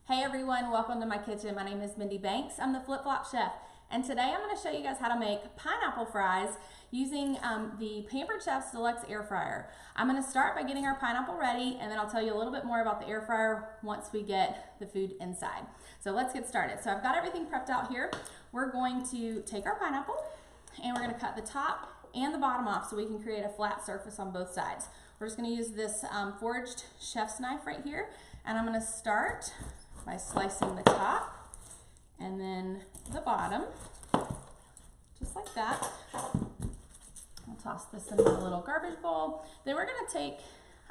Hey everyone, welcome to my kitchen. My name is Mindy Banks. I'm the Flip Flop Chef, and today I'm going to show you guys how to make pineapple fries using the Pampered Chef's Deluxe air fryer. I'm going to start by getting our pineapple ready, and then I'll tell you a little bit more about the air fryer once we get the food inside. So let's get started. So I've got everything prepped out here. We're going to take our pineapple and we're going to cut the top and the bottom off so we can create a flat surface on both sides. We're just going to use this forged chef's knife right here, and I'm going to start by slicing the top and then the bottom, just like that. I'll toss this in my little garbage bowl. Then we're going to take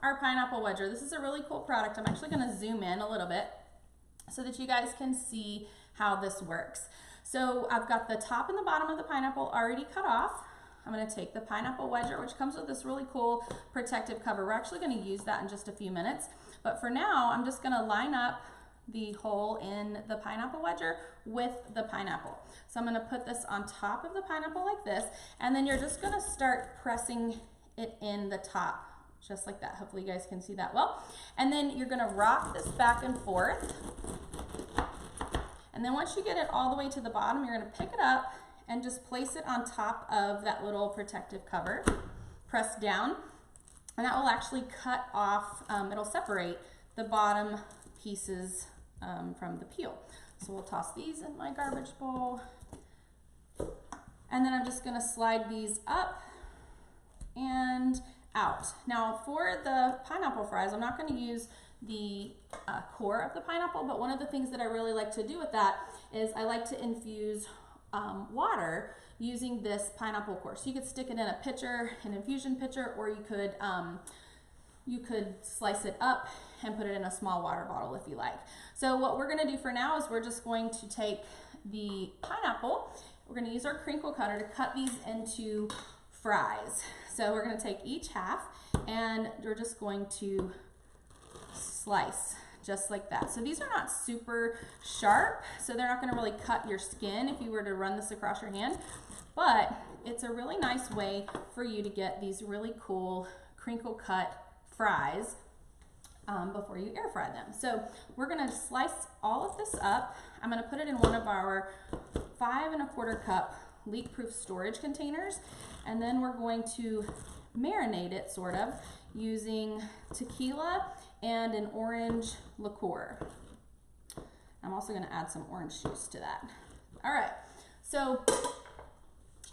our pineapple wedger. This is a really cool product. I'm actually going to zoom in a little bit so that you guys can see how this works. So I've got the top and the bottom of the pineapple already cut off. I'm going to take the pineapple wedger, which comes with this really cool protective cover. We're actually going to use that in just a few minutes, but for now I'm just going to line up the hole in the pineapple wedger with the pineapple. So I'm going to put this on top of the pineapple like this, and then you're just going to start pressing it in the top just like that. Hopefully you guys can see that well. And then you're going to rock this back and forth, and then once you get it all the way to the bottom, you're going to pick it up and just place it on top of that little protective cover. Press down, and that will actually cut off, it'll separate the bottom pieces from the peel. So we'll toss these in my garbage bowl, and then I'm just going to slide these up and out. Now for the pineapple fries, I'm not going to use the core of the pineapple, but one of the things that I really like to do with that is I like to infuse water using this pineapple core. So you could stick it in a pitcher, an infusion pitcher, or you could slice it up and put it in a small water bottle if you like. So what we're going to do for now is we're just going to take the pineapple, we're going to use our crinkle cutter to cut these into fries. So we're going to take each half and we're just going to slice just like that. So these are not super sharp, so they're not going to really cut your skin if you were to run this across your hand, but it's a really nice way for you to get these really cool crinkle cut fries before you air fry them. So we're going to slice all of this up. I'm going to put it in one of our 5 1/4 cup leak-proof storage containers, and then we're going to marinate it sort of using tequila and an orange liqueur. I'm also going to add some orange juice to that. All right, so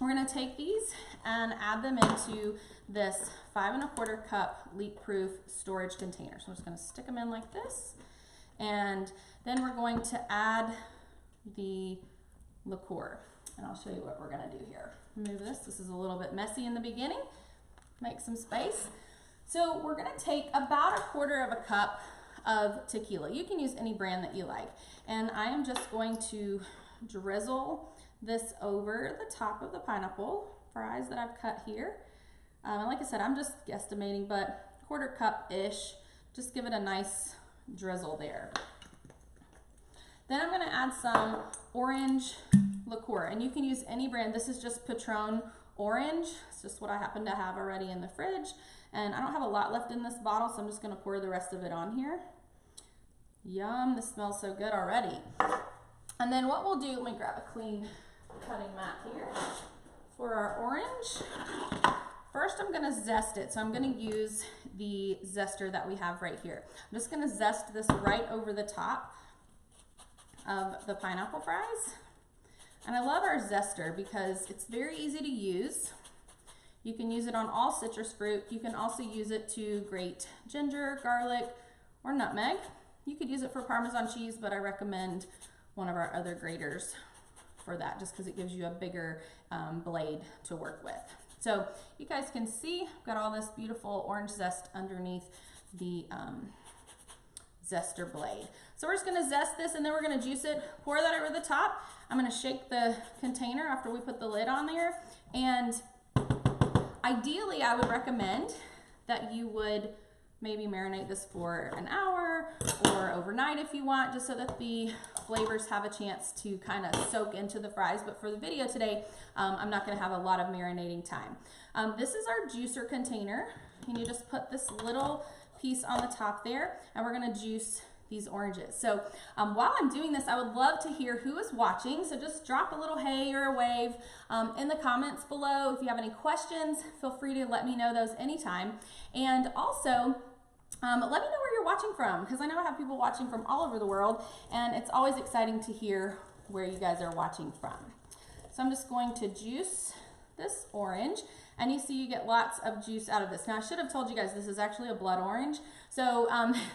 we're going to take these and add them into this 5 1/4 cup leak-proof storage container. So I'm just going to stick them in like this, and then we're going to add the liqueur, and I'll show you what we're going to do here. Move this. This is a little bit messy in the beginning. Make some space. So we're going to take about 1/4 cup of tequila. You can use any brand that you like, and I am just going to drizzle this over the top of the pineapple fries that I've cut here. And like I said, I'm just guesstimating, but 1/4 cup-ish. Just give it a nice drizzle there. Then I'm going to add some orange liqueur, and you can use any brand. This is just Patron Orange. It's just what I happen to have already in the fridge, and I don't have a lot left in this bottle, so I'm just going to pour the rest of it on here. Yum, this smells so good already. And then what we'll do, let me grab a clean cutting mat here for our orange. First, I'm going to zest it, so I'm going to use the zester that we have right here. I'm just going to zest this right over the top of the pineapple fries. And I love our zester because it's very easy to use. You can use it on all citrus fruit. You can also use it to grate ginger, garlic, or nutmeg. You could use it for Parmesan cheese, but I recommend one of our other graters for that, just because it gives you a bigger blade to work with. So you guys can see I've got all this beautiful orange zest underneath the zester blade. So we're just going to zest this, and then we're going to juice it, pour that over the top. I'm going to shake the container after we put the lid on there, and ideally I would recommend that you would maybe marinate this for an hour or overnight if you want, just so that the flavors have a chance to kind of soak into the fries. But for the video today, I'm not going to have a lot of marinating time. This is our juicer container, and you just put this little piece on the top there, and we're going to juice these oranges. So while I'm doing this, I would love to hear who is watching. So just drop a little hey or a wave in the comments below. If you have any questions, feel free to let me know those anytime. And also, let me know where you're watching from, because I know I have people watching from all over the world, and it's always exciting to hear where you guys are watching from. So I'm just going to juice this orange, and you see you get lots of juice out of this. Now I should have told you guys this is actually a blood orange. So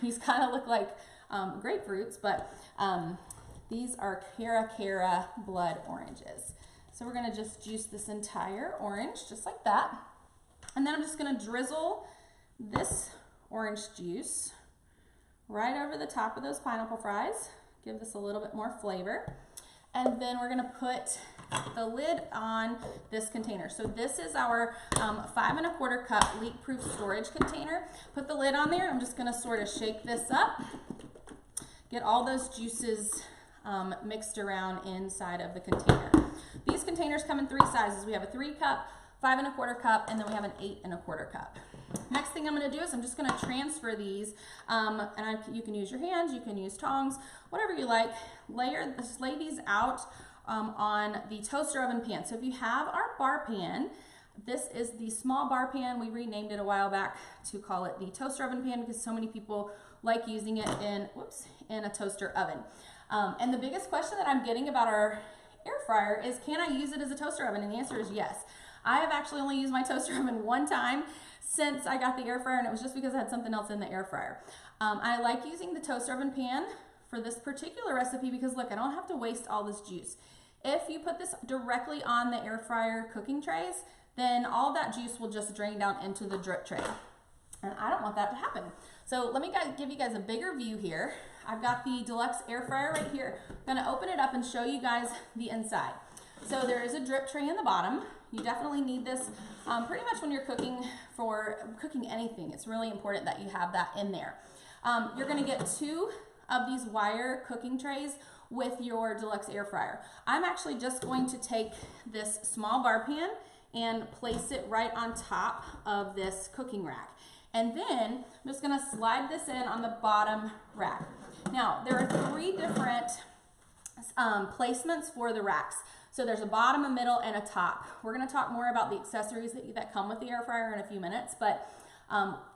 these kind of look like grapefruits, but these are Cara blood oranges. So we're gonna just juice this entire orange just like that. And then I'm just gonna drizzle this orange juice right over the top of those pineapple fries. Give this a little bit more flavor. And then we're gonna put the lid on this container. So this is our 5 1/4 cup leak-proof storage container. Put the lid on there. I'm just gonna sort of shake this up. Get all those juices mixed around inside of the container. These containers come in 3 sizes. We have a 3 cup, 5 1/4 cup, and then we have an 8 1/4 cup. Next thing I'm going to do is I'm just going to transfer these, you can use your hands, you can use tongs, whatever you like. Just lay these out on the toaster oven pan. So if you have our bar pan, this is the small bar pan. We renamed it a while back to call it the toaster oven pan because so many people like using it in a toaster oven. And the biggest question that I'm getting about our air fryer is, can I use it as a toaster oven? And the answer is yes. I have actually only used my toaster oven one time since I got the air fryer, and it was just because I had something else in the air fryer. I like using the toaster oven pan for this particular recipe because look, I don't have to waste all this juice. If you put this directly on the air fryer cooking trays, then all that juice will just drain down into the drip tray. And I don't want that to happen. So let me give you guys a bigger view here. I've got the Deluxe air fryer right here. I'm gonna open it up and show you guys the inside. So there is a drip tray in the bottom. You definitely need this pretty much when you're cooking anything. It's really important that you have that in there. You're gonna get 2 of these wire cooking trays with your Deluxe air fryer. I'm actually just going to take this small bar pan and place it right on top of this cooking rack. And then I'm just gonna slide this in on the bottom rack. Now, there are 3 different placements for the racks. So there's a bottom, a middle, and a top. We're gonna talk more about the accessories that come with the air fryer in a few minutes, but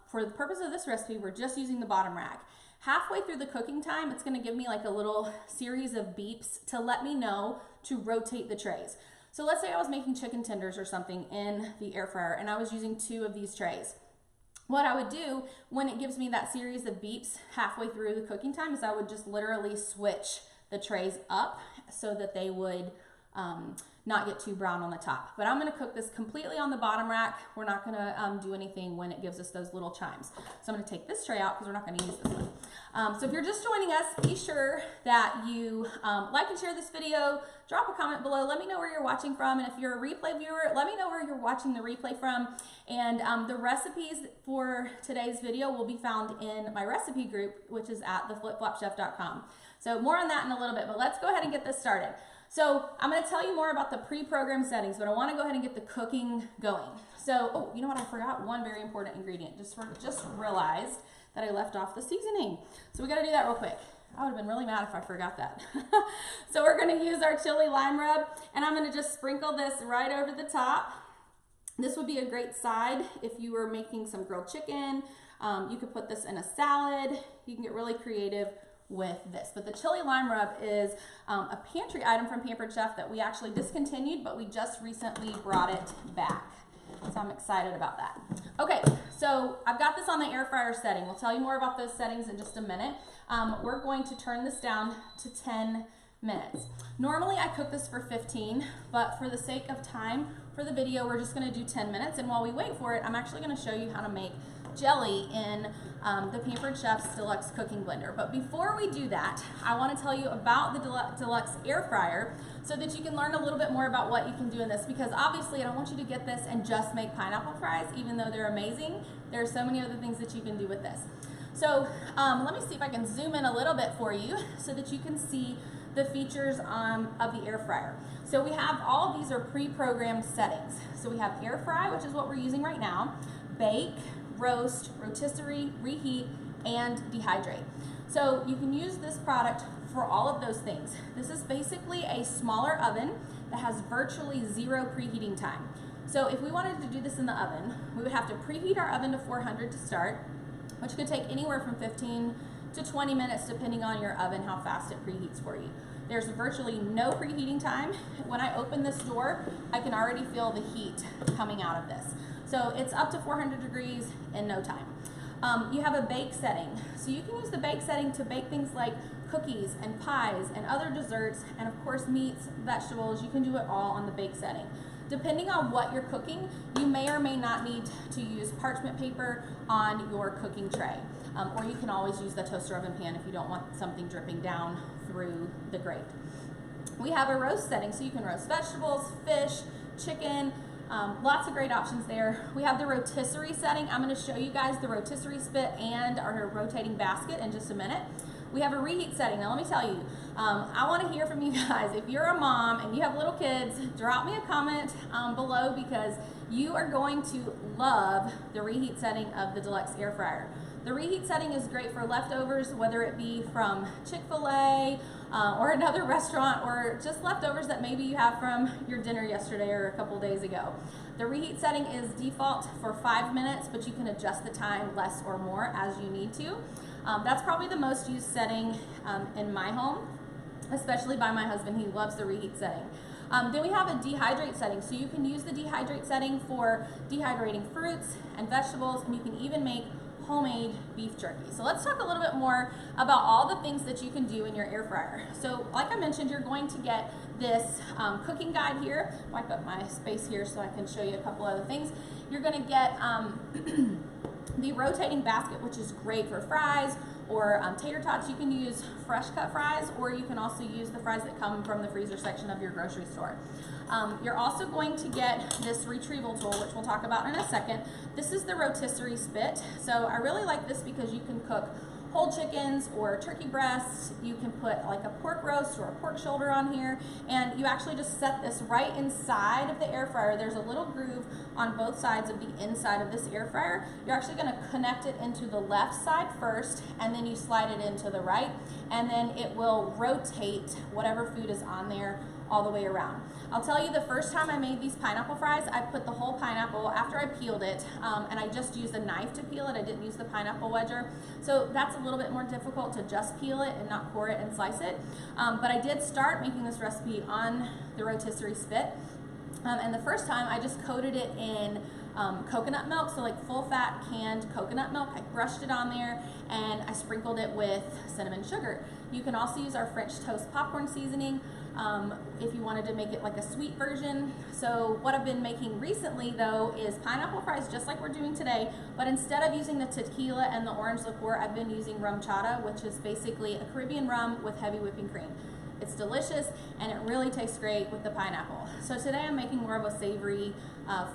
for the purpose of this recipe, we're just using the bottom rack. Halfway through the cooking time, it's gonna give me like a little series of beeps to let me know to rotate the trays. So let's say I was making chicken tenders or something in the air fryer and I was using 2 of these trays. What I would do when it gives me that series of beeps halfway through the cooking time is I would just literally switch the trays up so that they would not get too brown on the top. But I'm gonna cook this completely on the bottom rack. We're not gonna do anything when it gives us those little chimes. So I'm gonna take this tray out because we're not gonna use this one. So if you're just joining us, be sure that you like and share this video, drop a comment below, let me know where you're watching from, and if you're a replay viewer, let me know where you're watching the replay from. And the recipes for today's video will be found in my recipe group, which is at theflipflopchef.com. So more on that in a little bit, but let's go ahead and get this started. So I'm going to tell you more about the pre-programmed settings, but I want to go ahead and get the cooking going. So, oh, you know what? I forgot one very important ingredient. Just realized that I left off the seasoning. So we got to do that real quick. I would have been really mad if I forgot that. So we're going to use our chili lime rub, and I'm going to just sprinkle this right over the top. This would be a great side if you were making some grilled chicken. You could put this in a salad. You can get really creative with this. But the chili lime rub is a pantry item from Pampered Chef that we actually discontinued, but we just recently brought it back. So I'm excited about that. Okay, so I've got this on the air fryer setting. We'll tell you more about those settings in just a minute. We're going to turn this down to 10 minutes. Normally I cook this for 15, but for the sake of time for the video, we're just gonna do 10 minutes. And while we wait for it, I'm actually gonna show you how to make jelly in the Pampered Chef's Deluxe cooking blender. But before we do that, I want to tell you about the Deluxe air fryer so that you can learn a little bit more about what you can do in this, because obviously I don't want you to get this and just make pineapple fries, even though they're amazing. There are so many other things that you can do with this. So let me see if I can zoom in a little bit for you so that you can see the features of the air fryer. So we have all of these are pre-programmed settings. So we have air fry, which is what we're using right now, bake, roast, rotisserie, reheat, and dehydrate. So you can use this product for all of those things. This is basically a smaller oven that has virtually zero preheating time. So if we wanted to do this in the oven, we would have to preheat our oven to 400 to start, which could take anywhere from 15 to 20 minutes depending on your oven, how fast it preheats for you. There's virtually no preheating time. When I open this door, I can already feel the heat coming out of this. So it's up to 400 degrees in no time. You have a bake setting. So you can use the bake setting to bake things like cookies and pies and other desserts, and of course meats, vegetables. You can do it all on the bake setting. Depending on what you're cooking, you may or may not need to use parchment paper on your cooking tray. Or you can always use the toaster oven pan if you don't want something dripping down through the grate. We have a roast setting, so you can roast vegetables, fish, chicken, lots of great options there. We have the rotisserie setting. I'm going to show you guys the rotisserie spit and our rotating basket in just a minute. We have a reheat setting. Now let me tell you, I want to hear from you guys. If you're a mom and you have little kids, drop me a comment below, because you are going to love the reheat setting of the Deluxe air fryer. The reheat setting is great for leftovers, whether it be from Chick-fil-A or another restaurant, or just leftovers that maybe you have from your dinner yesterday or a couple days ago. The reheat setting is default for 5 minutes, but you can adjust the time less or more as you need to. That's probably the most used setting in my home, especially by my husband. He loves the reheat setting. Then we have a dehydrate setting. So you can use the dehydrate setting for dehydrating fruits and vegetables, and you can even make homemade beef jerky. So let's talk a little bit more about all the things that you can do in your air fryer. So like I mentioned, you're going to get this cooking guide here. Wipe up my space here so I can show you a couple other things. You're going to get the rotating basket, which is great for fries or tater tots. You can use fresh cut fries, or you can also use the fries that come from the freezer section of your grocery store. You're also going to get this retrieval tool, which we'll talk about in a second. This is the Rotisserie Spit. So I really like this because you can cook whole chickens or turkey breasts. You can put like a pork roast or a pork shoulder on here, and you actually just set this right inside of the air fryer. There's a little groove on both sides of the inside of this air fryer. You're actually going to connect it into the left side first, and then you slide it into the right, and then it will rotate whatever food is on there all the way around. I'll tell you, the first time I made these pineapple fries, I put the whole pineapple after I peeled it, and I just used a knife to peel it. I didn't use the pineapple wedger. So that's a little bit more difficult to just peel it and not core it and slice it. But I did start making this recipe on the Rotisserie Spit. And the first time I just coated it in coconut milk, so like full fat canned coconut milk. I brushed it on there and I sprinkled it with cinnamon sugar. You can also use our French toast popcorn seasoning if you wanted to make it like a sweet version. So what I've been making recently though is pineapple fries, just like we're doing today, but instead of using the tequila and the orange liqueur, I've been using rum chata, which is basically a Caribbean rum with heavy whipping cream. It's delicious and it really tastes great with the pineapple. So today I'm making more of a savory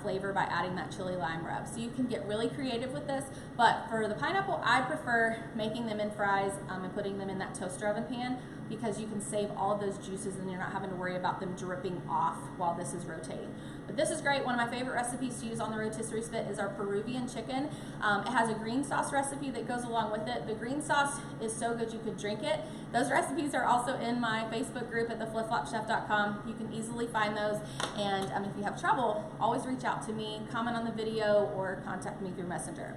flavor by adding that chili lime rub. So you can get really creative with this, but for the pineapple, I prefer making them in fries and putting them in that toaster oven pan, because you can save all of those juices and you're not having to worry about them dripping off while this is rotating. But this is great. One of my favorite recipes to use on the Rotisserie Spit is our Peruvian Chicken. It has a green sauce recipe that goes along with it. The green sauce is so good you could drink it. Those recipes are also in my Facebook group at theflipflopchef.com. You can easily find those, and if you have trouble, always reach out to me, comment on the video, or contact me through Messenger.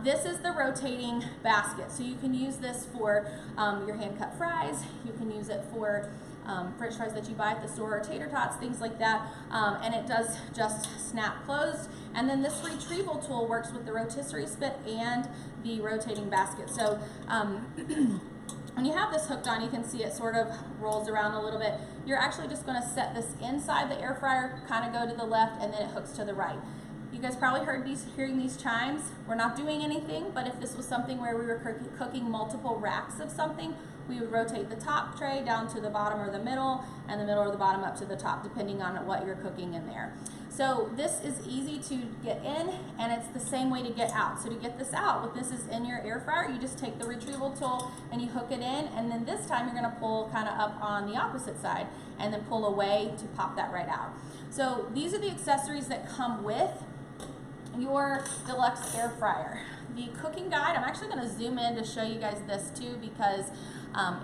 This is the rotating basket. So you can use this for your hand-cut fries. You can use it for French fries that you buy at the store, or tater tots, things like that. And it does just snap closed. And then this retrieval tool works with the Rotisserie Spit and the rotating basket. So when you have this hooked on, you can see it sort of rolls around a little bit. You're actually just going to set this inside the air fryer, kind of go to the left, and then it hooks to the right. You guys probably hearing these chimes. We're not doing anything, but if this was something where we were cooking multiple racks of something, we would rotate the top tray down to the bottom or the middle, and the middle or the bottom up to the top, depending on what you're cooking in there. So this is easy to get in, and it's the same way to get out. So to get this out, when this is in your air fryer, you just take the retrieval tool and you hook it in, and then this time you're gonna pull kind of up on the opposite side and then pull away to pop that right out. So these are the accessories that come with your Deluxe air fryer. the cooking guide, I'm actually going to zoom in to show you guys this too, because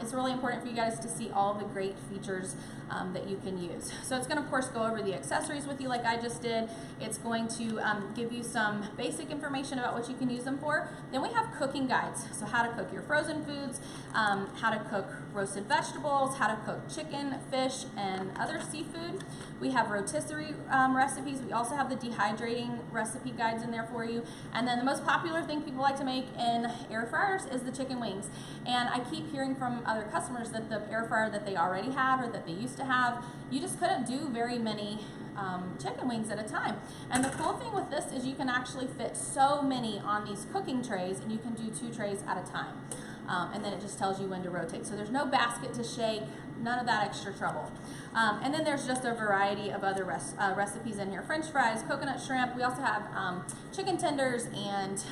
it's really important for you guys to see all the great features that you can use. So it's going to, of course, go over the accessories with you like I just did. It's going to give you some basic information about what you can use them for. Then we have cooking guides, so how to cook your frozen foods, how to cook roasted vegetables, how to cook chicken, fish, and other seafood. We have rotisserie recipes. We also have the dehydrating recipe guides in there for you. And then the most popular thing people like to make in air fryers is the chicken wings. And I keep hearing from other customers that the air fryer that they already have or that they used to have, you just couldn't do very many chicken wings at a time. And the cool thing with this is you can actually fit so many on these cooking trays, and you can do 2 trays at a time. And then it just tells you when to rotate. So there's no basket to shake, none of that extra trouble. And then there's just a variety of other recipes in here. French fries, coconut shrimp. We also have chicken tenders and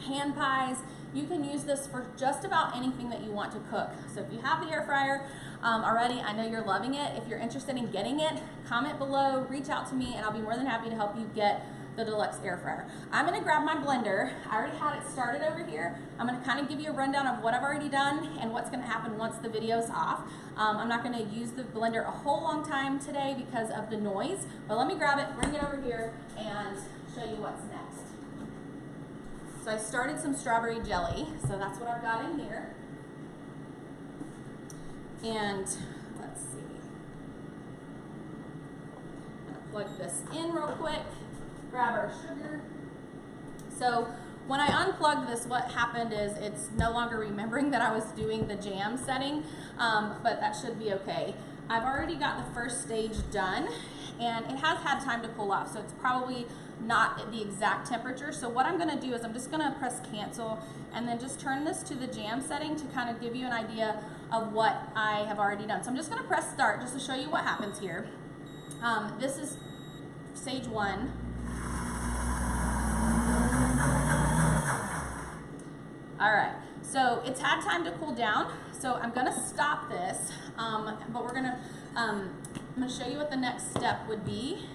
hand pies. You can use this for just about anything that you want to cook. So if you have the air fryer already, I know you're loving it. If you're interested in getting it, comment below, reach out to me, and I'll be more than happy to help you get the Deluxe air fryer. I'm going to grab my blender. I already had it started over here. I'm going to kind of give you a rundown of what I've already done and what's going to happen once the video's off. I'm not going to use the blender a whole long time today because of the noise, but let me grab it, bring it over here, and show you what's next. So I started some strawberry jelly, so that's what I've got in here. And let's see. I'm going to plug this in real quick. Grab our sugar. So when I unplugged this, what happened is it's no longer remembering that I was doing the jam setting, but that should be okay. I've already got the first stage done, and it has had time to cool off, so it's probably not at the exact temperature. So what I'm going to do is I'm just going to press cancel and then just turn this to the jam setting to kind of give you an idea of what I have already done. So I'm just going to press start just to show you what happens here. This is stage 1. All right, so it's had time to cool down, so I'm gonna stop this, but I'm gonna show you what the next step would be,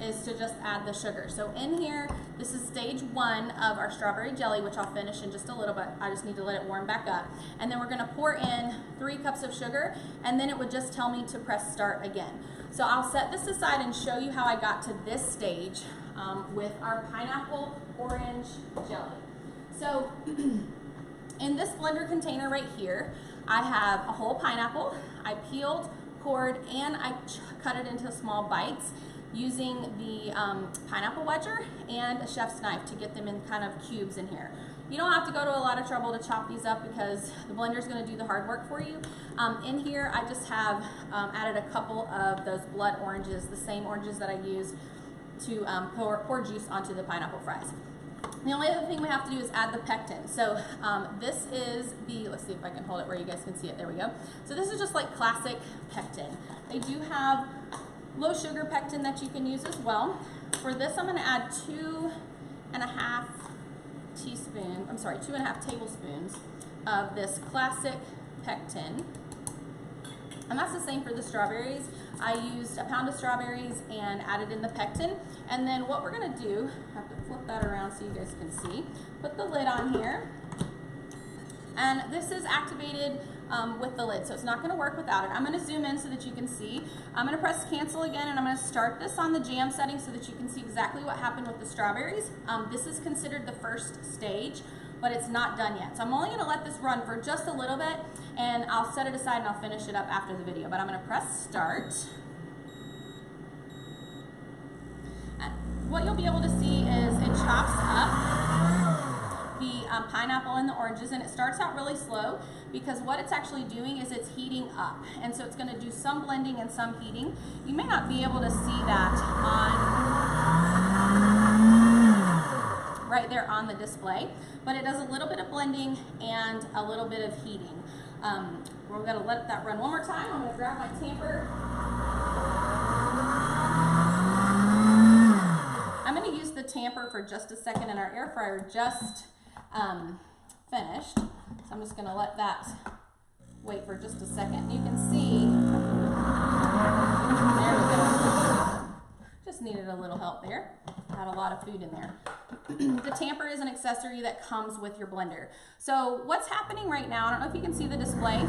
is to just add the sugar. So in here, this is stage 1 of our strawberry jelly, which I'll finish in just a little bit. I just need to let it warm back up. And then we're gonna pour in 3 cups of sugar, and then it would just tell me to press start again. So I'll set this aside and show you how I got to this stage with our pineapple orange jelly. So in this blender container right here, I have a whole pineapple. I peeled, cored, and I cut it into small bites using the pineapple wedger and a chef's knife to get them in kind of cubes in here. You don't have to go to a lot of trouble to chop these up because the blender is going to do the hard work for you. In here, I just have added a couple of those blood oranges, the same oranges that I used to pour juice onto the pineapple fries. The only other thing we have to do is add the pectin. So this is the, let's see if I can hold it where you guys can see it. There we go. So this is just like classic pectin. They do have low sugar pectin that you can use as well. For this, I'm going to add 2.5 tablespoons of this classic pectin. And that's the same for the strawberries. I used a pound of strawberries and added in the pectin. And then what we're gonna do, I have to flip that around so you guys can see, put the lid on here. And this is activated with the lid, so it's not gonna work without it. I'm gonna zoom in so that you can see. I'm gonna press cancel again, and I'm gonna start this on the jam setting so that you can see exactly what happened with the strawberries. This is considered the first stage, but it's not done yet. So I'm only gonna let this run for just a little bit, and I'll set it aside and I'll finish it up after the video. But I'm gonna press start. And what you'll be able to see is it chops up the pineapple and the oranges, and it starts out really slow because what it's actually doing is it's heating up. And so it's gonna do some blending and some heating. You may not be able to see that right there on the display, but it does a little bit of blending and a little bit of heating. We're gonna let that run one more time. I'm gonna grab my tamper. I'm gonna use the tamper for just a second, and our air fryer just finished. So I'm just gonna let that wait for just a second. You can see, there we go. Just needed a little help there. Had a lot of food in there. the tamper is an accessory that comes with your blender. So what's happening right now, I don't know if you can see the display.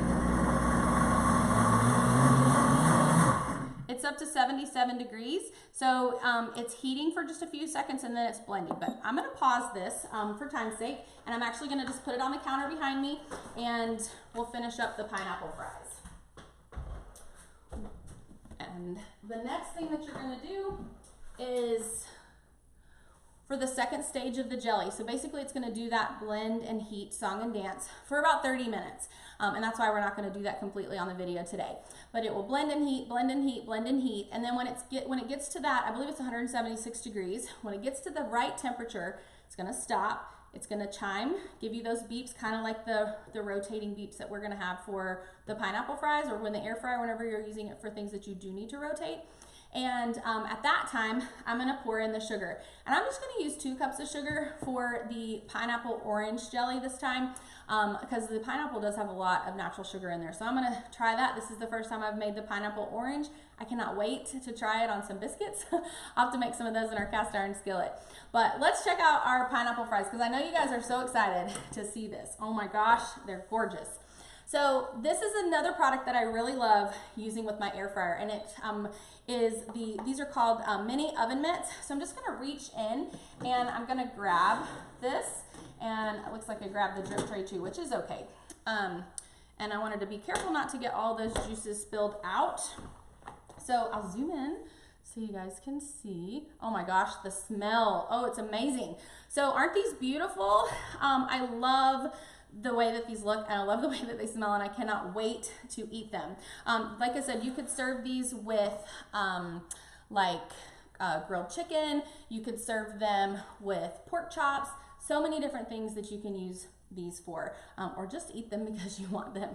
It's up to 77 degrees. So it's heating for just a few seconds and then it's blending. But I'm gonna pause this for time's sake, and I'm actually gonna just put it on the counter behind me and we'll finish up the pineapple fries. And the next thing that you're gonna do is for the second stage of the jelly. So basically it's gonna do that blend and heat song and dance for about 30 minutes. And that's why we're not gonna do that completely on the video today. But it will blend and heat, blend and heat, blend and heat. And then when it gets to that, I believe it's 176 degrees, when it gets to the right temperature, it's gonna stop, it's gonna chime, give you those beeps, kind of like the rotating beeps that we're gonna have for the pineapple fries, or when the air fryer, whenever you're using it for things that you do need to rotate. And at that time, I'm gonna pour in the sugar. And I'm just gonna use 2 cups of sugar for the pineapple orange jelly this time, because the pineapple does have a lot of natural sugar in there. So I'm gonna try that. This is the first time I've made the pineapple orange. I cannot wait to try it on some biscuits. I'll have to make some of those in our cast iron skillet. But let's check out our pineapple fries, because I know you guys are so excited to see this. Oh my gosh, they're gorgeous. So this is another product that I really love using with my air fryer, and it these are called mini oven mitts. So I'm just gonna reach in and I'm gonna grab this, and it looks like I grabbed the drip tray too, which is okay. And I wanted to be careful not to get all those juices spilled out. So I'll zoom in so you guys can see. Oh my gosh, the smell. Oh, it's amazing. So aren't these beautiful? I love the way that these look, and I love the way that they smell, and I cannot wait to eat them. Like I said, you could serve these with grilled chicken. You could serve them with pork chops. So many different things that you can use these for, or just eat them because you want them.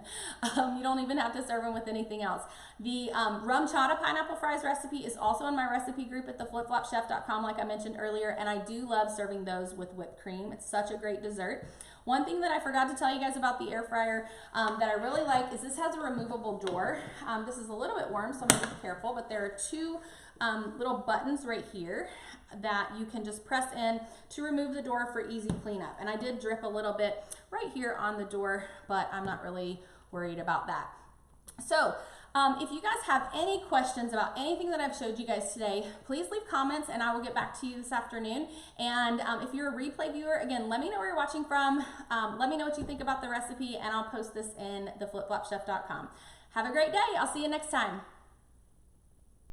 You don't even have to serve them with anything else. The rum chata pineapple fries recipe is also in my recipe group at theflipflopchef.com, like I mentioned earlier, and I do love serving those with whipped cream. It's such a great dessert. One thing that I forgot to tell you guys about the air fryer that I really like is this has a removable door. This is a little bit warm, so I'm gonna be careful, but there are 2 little buttons right here that you can just press in to remove the door for easy cleanup. And I did drip a little bit right here on the door, but I'm not really worried about that. So if you guys have any questions about anything that I've showed you guys today, please leave comments and I will get back to you this afternoon. And if you're a replay viewer, again, let me know where you're watching from. Let me know what you think about the recipe, and I'll post this in theflipflopchef.com. Have a great day. I'll see you next time.